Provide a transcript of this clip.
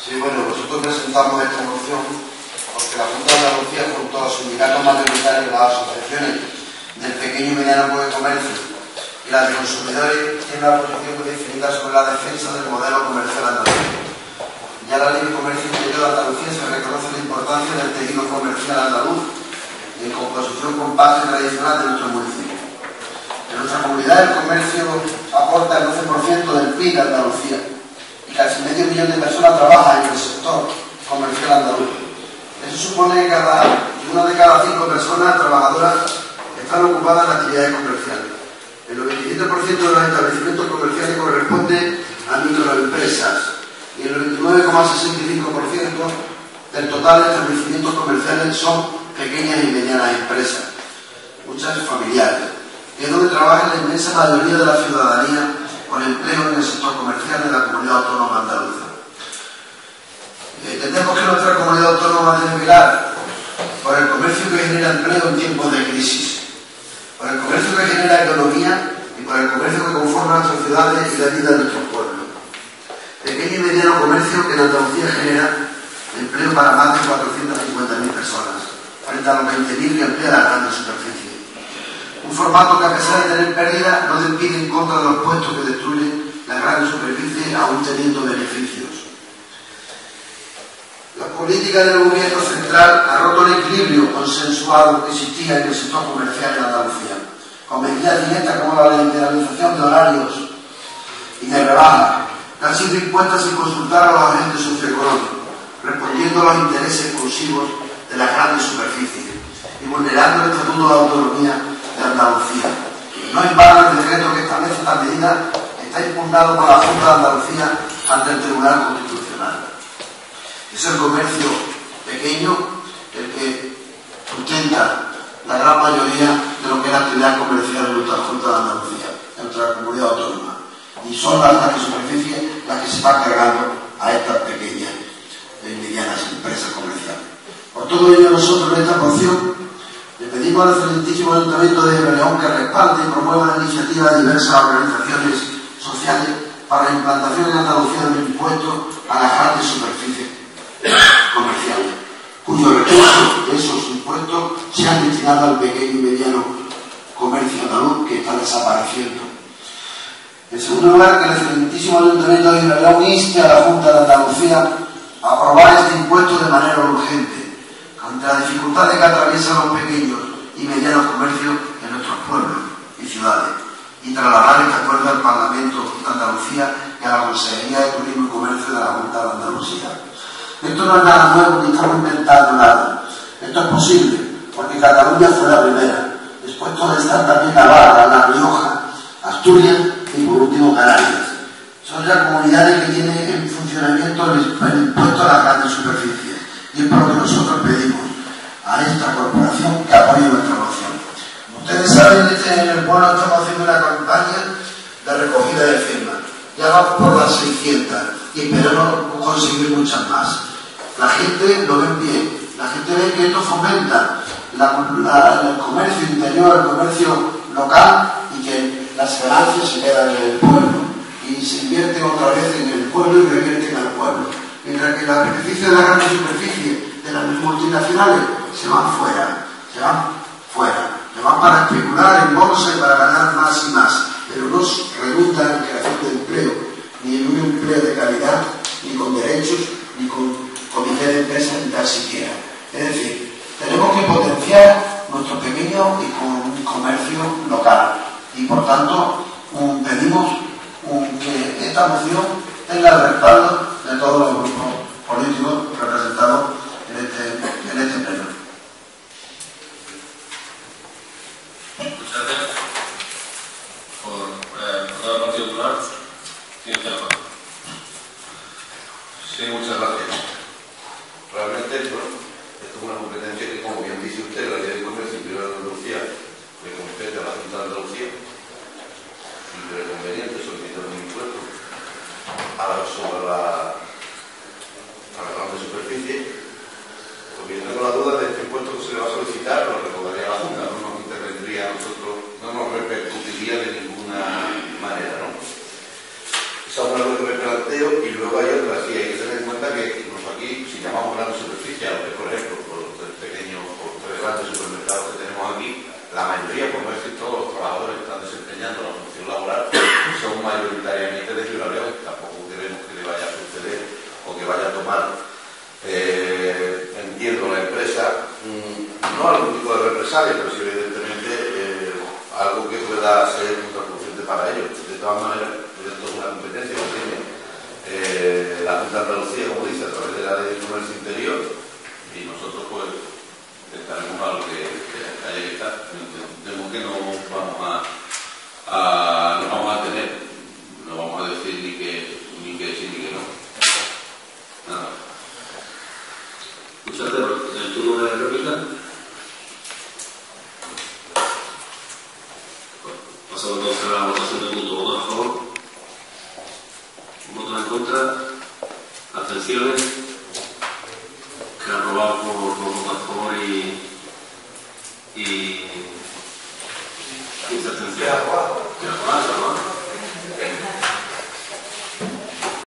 Sí, bueno, nosotros presentamos esta moción porque la Junta de Andalucía, junto a los sindicatos mayoritarios, las asociaciones del pequeño y mediano comercio y las de consumidores, tiene una posición muy definida sobre la defensa del modelo comercial andaluz. Ya la Ley de Comercio Interior de Andalucía se reconoce la importancia del tejido comercial andaluz en composición compacta y tradicional de nuestro municipio. En nuestra comunidad el comercio aporta el 12% del PIB de Andalucía y casi medio millón de personas trabajan en el sector comercial andaluz. Eso supone que una de cada 5 personas trabajadoras están ocupadas en actividades comerciales. El 97% de los establecimientos comerciales corresponde a microempresas y el 29,65% del total de establecimientos comerciales son pequeñas y medianas empresas, muchas familiares. Es donde trabaja la inmensa mayoría de la ciudadanía con empleo en el sector comercial de la comunidad autónoma andaluza. Entendemos que nuestra comunidad autónoma debe velar por el comercio que genera empleo en tiempos de crisis, por el comercio que genera economía y por el comercio que conforma nuestras ciudades y la vida de nuestros pueblos. Pequeño y mediano comercio que en Andalucía genera empleo para más de 450.000 personas, frente a los 20.000 que emplea la gran superficie. Un formato que, a pesar de tener pérdida, no despide en contra de los puestos que destruyen la gran superficie, aún teniendo beneficios. La política del gobierno central ha roto el equilibrio consensuado que existía en el sector comercial en Andalucía, con medidas directas como la liberalización de horarios y de rebajas, que han sido impuestas sin consultar a los agentes socioeconómicos, respondiendo a los intereses exclusivos de las grandes superficies y vulnerando el Estatuto de Autonomía de Andalucía. No en vano el decreto que establece esta medida está impugnado por la Junta de Andalucía ante el Tribunal Constitucional. Es el comercio pequeño el que sustenta la gran mayoría de lo que es la actividad comercial en nuestra Junta de Andalucía, en nuestra comunidad autónoma. Y son las grandes superficies las que se van cargando a estas pequeñas y medianas empresas comerciales. Por todo ello, nosotros en esta moción le pedimos al excelentísimo Ayuntamiento de León que respalde y promueva la iniciativa de diversas organizaciones sociales para la implantación en Andalucía de un impuesto a las grandes superficies comerciales, cuyos recursos de esos impuestos sean destinados al pequeño y mediano comercio andaluz que está desapareciendo. En segundo lugar, que el excelentísimo Ayuntamiento de León inste a la Junta de Andalucía a aprobar este impuesto de manera urgente, ante las dificultades que atraviesan los pequeños y medianos comercios en nuestros pueblos y ciudades, y trasladar este acuerdo al Parlamento de Andalucía y a la Consejería de Turismo y Comercio de la Junta de Andalucía. Esto no es nada nuevo ni estamos inventando nada. Esto es posible porque Cataluña fue la primera. Después todo está también Navarra, La Rioja, Asturias y por último Canarias. Son ya comunidades que tienen en funcionamiento el impuesto a las grandes superficies. Y es por lo que nosotros pedimos a esta corporación que apoye nuestra moción. Ustedes saben que en el pueblo estamos haciendo una campaña de recogida de firmas. Ya vamos por las 600 y esperamos conseguir muchas más. La gente lo ve bien. La gente ve que esto fomenta el comercio interior, el comercio local y que las ganancias se quedan en el pueblo y se invierten otra vez en el pueblo y revierten al pueblo. Mientras que los beneficios de las grandes superficies, de las multinacionales, se van fuera, se van para especular en bolsa y para ganar más y más, pero no redundan en creación de empleo, ni en un empleo de calidad, ni con derechos, ni con comité de empresas, ni tal siquiera. Es decir, tenemos que potenciar nuestro pequeño y comercio local y por tanto pedimos que esta moción tenga el respaldo de todos los grupos políticos representados en este pleno. Muchas gracias. Por todo el Partido Popular, tiene que hablar. Sí, muchas gracias. Realmente, bueno, esto es una competencia que, como bien dice usted, la Ley de Comercio Interior de Andalucía le compete a la Junta de Andalucía y que es conveniente solicitar un impuesto sobre la grande superficie. Porque yo tengo la duda de este impuesto que se le va a solicitar, lo recordaría a la Junta, no nos intervendría a nosotros, no nos repercutiría de ninguna manera, ¿no? Esa es una cosa que me planteo y luego hay otra, sí, hay que tener en cuenta que la Junta de Andalucía, como dice, a través de la Ley de Comercio Interior, y nosotros pues estaremos a lo que haya que estar. Entendemos que no vamos a tener, no vamos a decir ni que sí ni que no. Nada. Muchas gracias. El turno de réplica. Pasamos entonces a la votación del punto. ¿Votos a favor? ¿Votos en contra? ¿Abstenciones? Queda aprobado por votos a favor y 15 abstenciones.